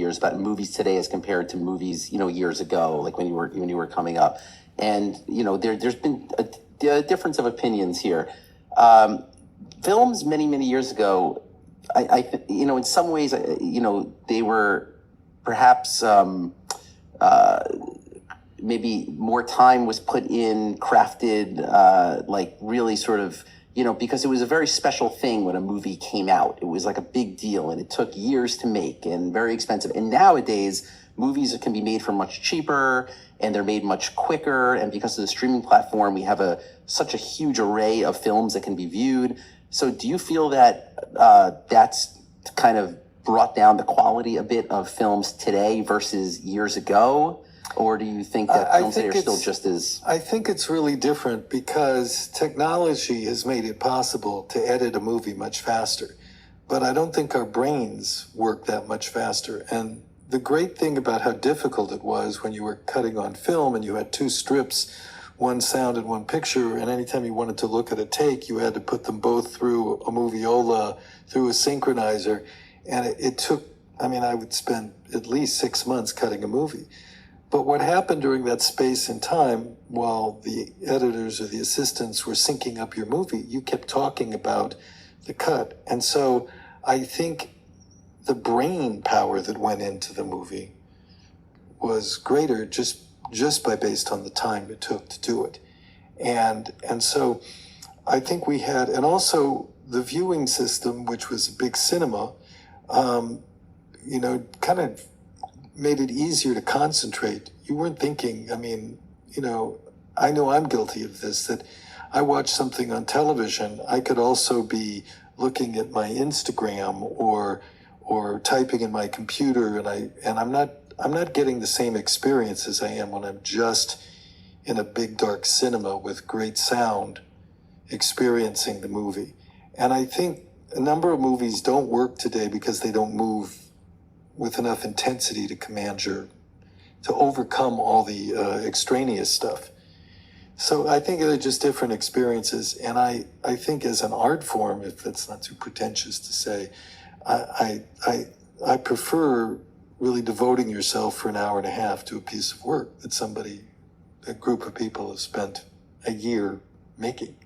years about movies today as compared to movies, years ago, like when you were coming up. And, there's been a difference of opinions here. Films many, many years ago, in some ways, they were perhaps maybe more time was put in, crafted, like really sort of, because it was a very special thing when a movie came out. It was like a big deal, and it took years to make and very expensive. And nowadays, movies can be made for much cheaper, and they're made much quicker. And because of the streaming platform, we have such a huge array of films that can be viewed. So do you feel that that's kind of brought down the quality a bit of films today versus years ago? Or do you think that films today are still just as... I think it's really different because technology has made it possible to edit a movie much faster. But I don't think our brains work that much faster. And the great thing about how difficult it was when you were cutting on film and you had two strips, one sound and one picture, and anytime you wanted to look at a take, you had to put them both through a moviola, through a synchronizer. And it took, I would spend at least 6 months cutting a movie. But what happened during that space and time, while the editors or the assistants were syncing up your movie, you kept talking about the cut. And so I think the brain power that went into the movie was greater just based on the time it took to do it. And so I think we had, and also the viewing system, which was a big cinema, kind of made it easier to concentrate. You weren't thinking, I know I'm guilty of this, that I watch something on television, I could also be looking at my Instagram or typing in my computer, and I'm not getting the same experience as I am when I'm just in a big dark cinema with great sound experiencing the movie. And I think a number of movies don't work today because they don't move with enough intensity to overcome all the extraneous stuff. So I think they're just different experiences. And I think as an art form, if that's not too pretentious to say, I prefer really devoting yourself for an hour and a half to a piece of work that a group of people have spent a year making.